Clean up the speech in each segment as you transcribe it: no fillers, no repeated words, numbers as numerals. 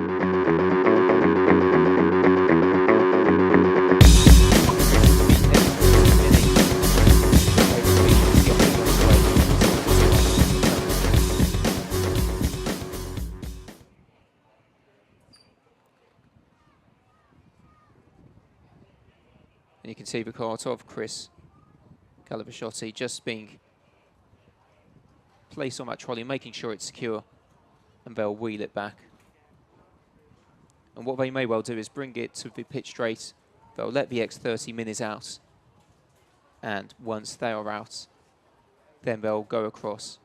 And you can see the cart of Chris Galavashotti just being placed on that trolley, making sure it's secure, and they'll wheel it back. And what they may well do is bring it to the pitch straight. They'll let the X30 minis out, and once they are out, then they'll go across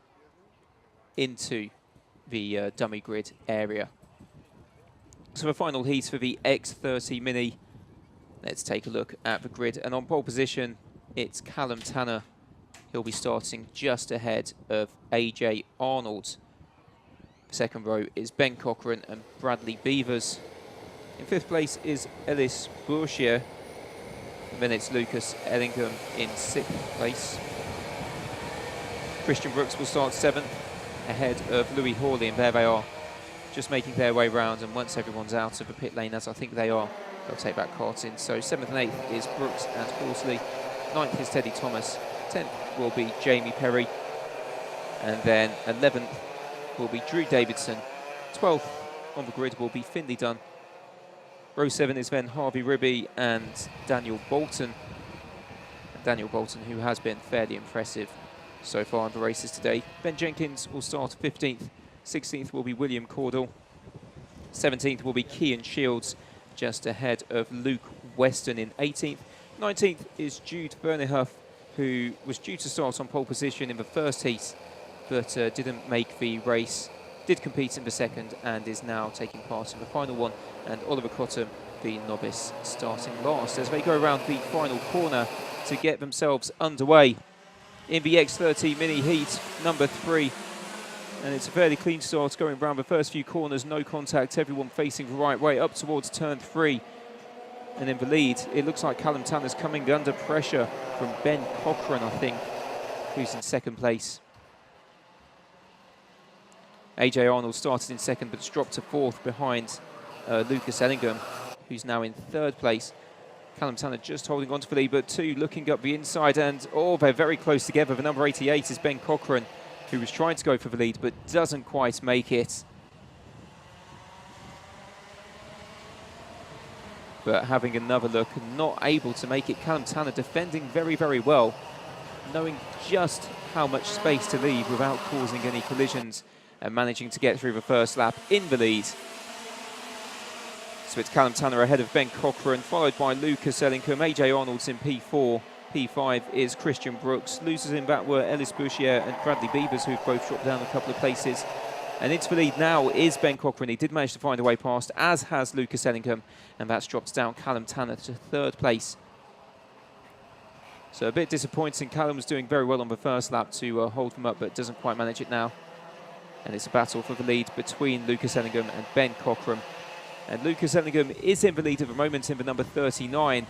into the dummy grid area. So the final heat for the X30 Mini. Let's take a look at the grid. And on pole position, it's Callum Tanner. He'll be starting just ahead of AJ Arnold. The second row is Ben Cochran and Bradley Beavers. In fifth place is Ellis Bourchier. And then it's Lucas Ellingham in sixth place. Christian Brooks will start seventh ahead of Louis Hawley, and there they are, just making their way round. And once everyone's out of the pit lane, as I think they are, they'll take that cart in. So 7th and 8th is Brooks and Horsley. 9th is Teddy Thomas. 10th will be Jamie Perry. And then 11th will be Drew Davidson. 12th on the grid will be Finley Dunn. Row 7 is then Harvey Ribby and Daniel Bolton. And Daniel Bolton, who has been fairly impressive so far in the races today. Ben Jenkins will start 15th. 16th will be William Cordell. 17th will be Kean Shields, just ahead of Luke Weston in 18th. 19th is Jude Bernehuff, who was due to start on pole position in the first heat, but didn't make the race, did compete in the second, and is now taking part in the final one. And Oliver Cottam, the novice, starting last as they go around the final corner to get themselves underway in the X30 Mini Heat number 3. And it's a fairly clean start going around the first few corners, no contact, everyone facing the right way up towards turn 3. And in the lead, it looks like Callum Tanner's coming under pressure from Ben Cochran, I think, who's in second place. AJ Arnold started in second, but it's dropped to fourth behind Lucas Ellingham, who's now in third place. Callum Tanner just holding on to the lead, but two looking up the inside, and they're very close together. The number 88 is Ben Cochran, who was trying to go for the lead, but doesn't quite make it. But having another look, not able to make it. Callum Tanner defending very, very well, knowing just how much space to leave without causing any collisions, and managing to get through the first lap in the lead. So it's Callum Tanner ahead of Ben Cochran, followed by Lucas Ellingham. AJ Arnold's in P4. P5 is Christian Brooks. Losers in that were Ellis Bouchier and Bradley Beavers, who've both dropped down a couple of places. And into the lead now is Ben Cochran. He did manage to find a way past, as has Lucas Ellingham, and that's dropped down Callum Tanner to third place. So a bit disappointing. Callum was doing very well on the first lap to hold them up, but doesn't quite manage it now. And it's a battle for the lead between Lucas Ellingham and Ben Cochran. And Lucas Ellingham is in the lead at the moment in the number 39,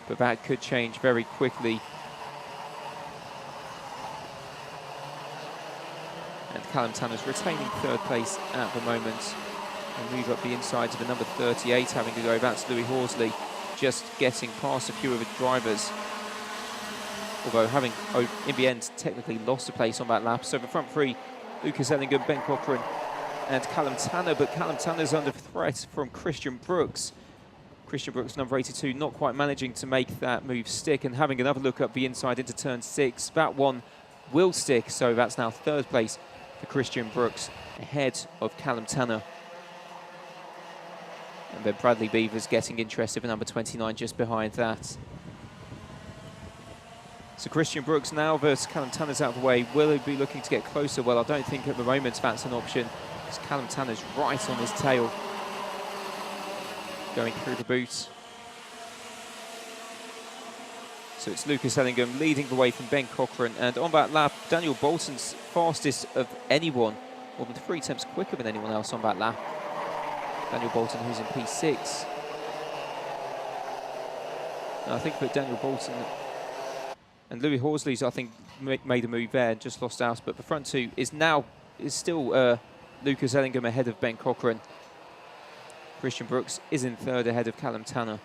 but that could change very quickly. And Callum Tanner's retaining third place at the moment. And move up the inside to the number 38, having to go. That's Louis Horsley, just getting past a few of the drivers. Although having, in the end, technically lost a place on that lap. So the front three, Lucas Ellingham, Ben Cochran, and Callum Tanner. But Callum Tanner's under threat from Christian Brooks. Christian Brooks, number 82, not quite managing to make that move stick, and having another look up the inside into turn 6. That one will stick, so that's now third place for Christian Brooks, ahead of Callum Tanner. And then Bradley Beavers getting interested for number 29 just behind that. So Christian Brooks, now that Callum Tanner's out of the way, will he be looking to get closer? Well, I don't think at the moment that's an option, because Callum Tanner's right on his tail, going through the boot. So it's Lucas Ellingham leading the way from Ben Cochran, and on that lap, Daniel Bolton's fastest of anyone, more than 3 attempts quicker than anyone else on that lap. Daniel Bolton, who's in P6. And I think that Daniel Bolton and Louis Horsley's, I think, made a move there and just lost out, but the front two is still Lucas Ellingham ahead of Ben Cochran. Christian Brooks is in third ahead of Callum Tanner.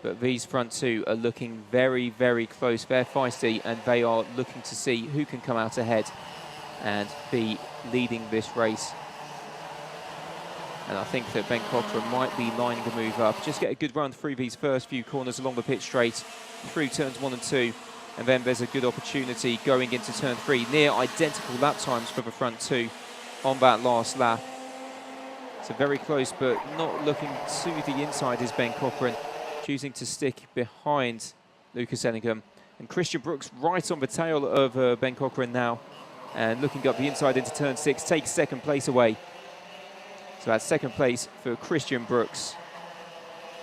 But these front two are looking very, very close. They're feisty, and they are looking to see who can come out ahead and be leading this race. And I think that Ben Cochran might be lining the move up. Just get a good run through these first few corners along the pit straight, through turns 1 and 2. And then there's a good opportunity going into turn 3. Near identical lap times for the front two on that last lap. So very close, but not looking to the inside is Ben Cochran, choosing to stick behind Lucas Ellingham. And Christian Brooks right on the tail of Ben Cochran now, and looking up the inside into turn 6, takes second place away. So that's second place for Christian Brooks.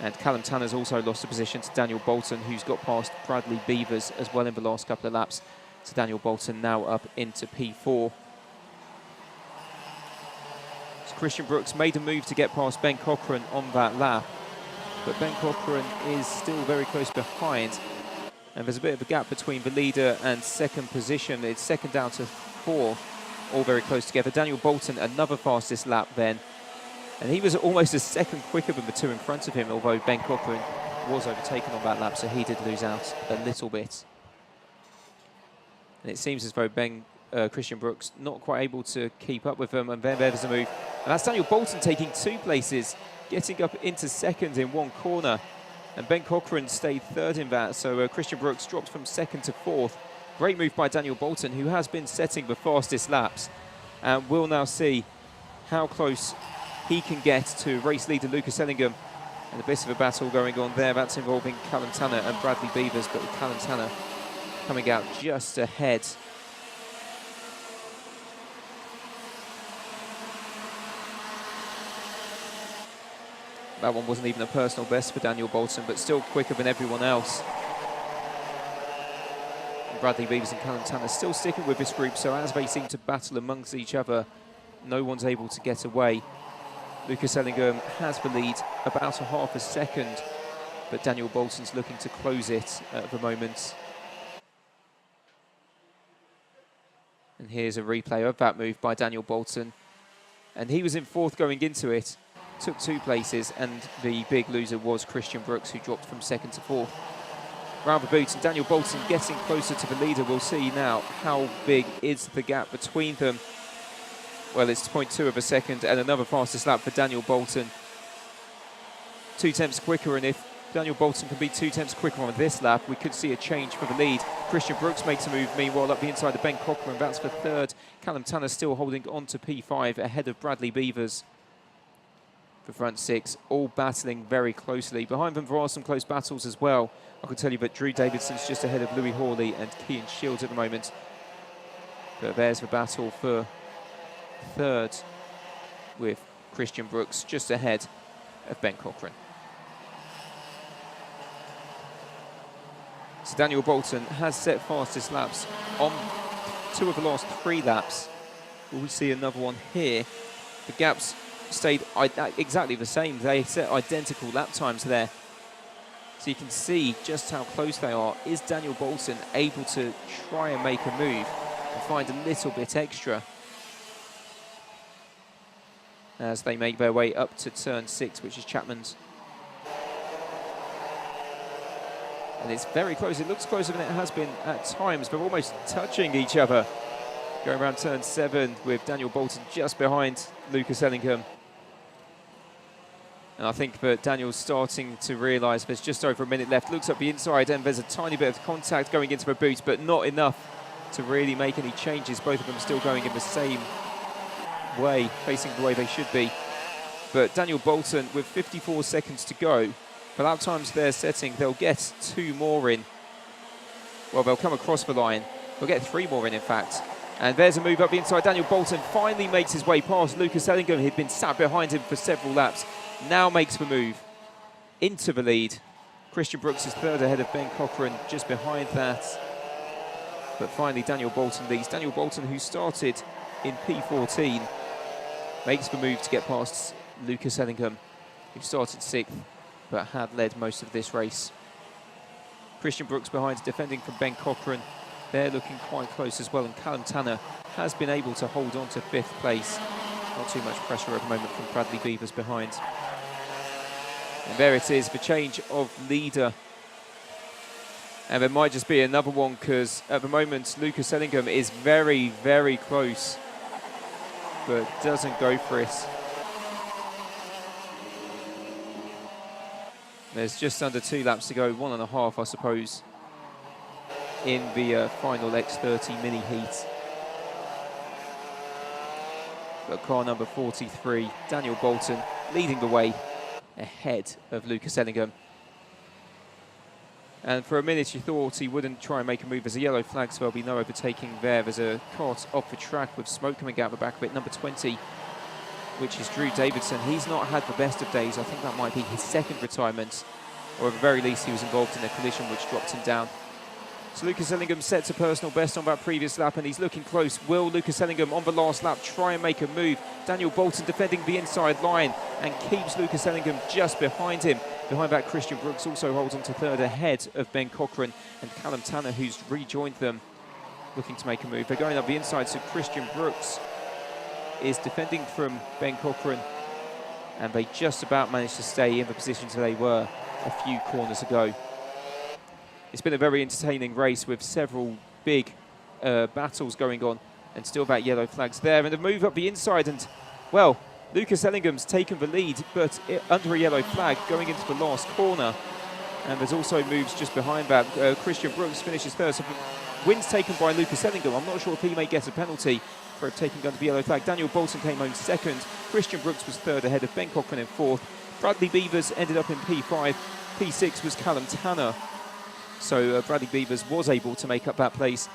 And Callum Tanner's also lost a position to Daniel Bolton, who's got past Bradley Beavers as well in the last couple of laps. So Daniel Bolton now up into P4. So Christian Brooks made a move to get past Ben Cochran on that lap, but Ben Cochran is still very close behind. And there's a bit of a gap between the leader and second position. It's second down to fourth, all very close together. Daniel Bolton, another fastest lap then. And he was almost a second quicker than the two in front of him, although Ben Cochran was overtaken on that lap, so he did lose out a little bit. And it seems as though Christian Brooks not quite able to keep up with them, and then there's a move. And that's Daniel Bolton taking 2 places, getting up into second in one corner. And Ben Cochran stayed third in that, so Christian Brooks dropped from second to fourth. Great move by Daniel Bolton, who has been setting the fastest laps. And we'll now see how close he can get to race leader Lucas Ellingham. And a bit of a battle going on there. That's involving Callum Tanner and Bradley Beavers, but with Callum Tanner coming out just ahead. That one wasn't even a personal best for Daniel Bolton, but still quicker than everyone else. And Bradley Beavers and Callum Tanner still sticking with this group, so as they seem to battle amongst each other, no one's able to get away. Lucas Ellingham has the lead about a half a second, but Daniel Bolton's looking to close it at the moment. And here's a replay of that move by Daniel Bolton. And he was in fourth going into it, took 2 places, and the big loser was Christian Brooks, who dropped from second to fourth. Round the boots, and Daniel Bolton getting closer to the leader. We'll see now how big is the gap between them. Well, it's 0.2 of a second, and another fastest lap for Daniel Bolton. 2 tenths quicker, and if Daniel Bolton can be 2 tenths quicker on this lap, we could see a change for the lead. Christian Brooks makes a move, meanwhile, up the inside of Ben Cochran. That's for third. Callum Tanner still holding on to P5 ahead of Bradley Beavers. The front 6 all battling very closely. Behind them, there are some close battles as well. I can tell you that Drew Davidson's just ahead of Louis Hawley and Kean Shields at the moment. But there's the battle for third, with Christian Brooks just ahead of Ben Cochran. So Daniel Bolton has set fastest laps on 2 of the last 3 laps. Will we see another one here? The gaps stayed exactly the same. They set identical lap times there. So you can see just how close they are. Is Daniel Bolton able to try and make a move and find a little bit extra as they make their way up to turn 6, which is Chapman's? And it's very close. It looks closer than it has been at times. They're almost touching each other. Going around turn 7 with Daniel Bolton just behind Lucas Ellingham. And I think that Daniel's starting to realise there's just over a minute left. Looks up the inside, and there's a tiny bit of contact going into the boot, but not enough to really make any changes. Both of them still going in the same way, facing the way they should be. But Daniel Bolton, with 54 seconds to go, the lap times they're setting, they'll get 2 more in. Well, they'll come across the line. They'll get 3 more in fact. And there's a move up the inside. Daniel Bolton finally makes his way past Lucas Ellingham. He'd been sat behind him for several laps. Now makes the move into the lead. Christian Brooks is third ahead of Ben Cochran, just behind that. But finally, Daniel Bolton leads. Daniel Bolton, who started in P14, makes the move to get past Lucas Ellingham, who started 6th, but had led most of this race. Christian Brooks behind, defending from Ben Cochran. They're looking quite close as well, and Callum Tanner has been able to hold on to 5th place. Not too much pressure at the moment from Bradley Beavers behind. And there it is, the change of leader. And there might just be another one, because at the moment Lucas Ellingham is very, very close, but doesn't go for it. There's just under 2 laps to go, 1.5 I suppose, in the final X30 mini heat. But car number 43, Daniel Bolton, leading the way ahead of Lucas Ellingham. And for a minute you thought he wouldn't try and make a move. There's a yellow flag, so there'll be no overtaking there. There's a cart off the track with smoke coming out the back of it, number 20, which is Drew Davidson. He's not had the best of days. I think that might be his second retirement, or at the very least he was involved in a collision which dropped him down. So Lucas Ellingham sets a personal best on that previous lap, and he's looking close. Will Lucas Ellingham on the last lap try and make a move? Daniel Bolton defending the inside line and keeps Lucas Ellingham just behind him. Behind that, Christian Brooks also holds on to third ahead of Ben Cochran and Callum Tanner, who's rejoined them, looking to make a move. They're going up the inside, so Christian Brooks is defending from Ben Cochran, and they just about managed to stay in the positions they were a few corners ago. It's been a very entertaining race with several big battles going on, and still that yellow flag's there. And the move up the inside, and, well, Lucas Ellingham's taken the lead, but under a yellow flag going into the last corner. And there's also moves just behind that. Christian Brooks finishes third. So wins taken by Lucas Ellingham. I'm not sure if he may get a penalty for taking under the yellow flag. Daniel Bolton came home second. Christian Brooks was third ahead of Ben Cochran in fourth. Bradley Beavers ended up in P5. P6 was Callum Tanner. So Bradley Beavers was able to make up that place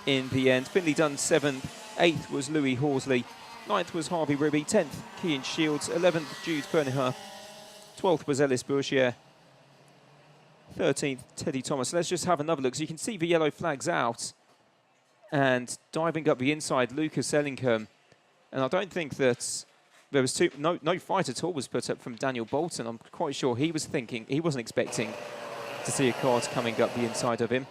in the end. Finley Dunn 7th. 8th was Louis Horsley. 9th was Harvey Ribby. 10th, Kean Shields. 11th, Jude Ferniher. 12th was Ellis Bourchier. 13th, Teddy Thomas. Let's just have another look. So you can see the yellow flags out. And diving up the inside, Lucas Ellingham. And I don't think that there was no fight at all was put up from Daniel Bolton. I'm quite sure he was thinking, he wasn't expecting to see a car coming up the inside of him.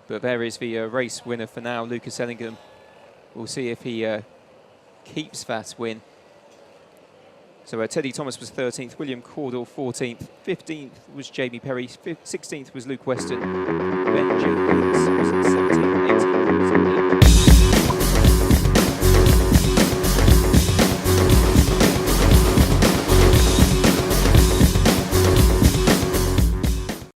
But there is the race winner for now, Lucas Ellingham. We'll see if he keeps that win. So Teddy Thomas was 13th, William Cordell 14th, 15th was Jamie Perry, 16th was Luke Weston, Ben Jacobs.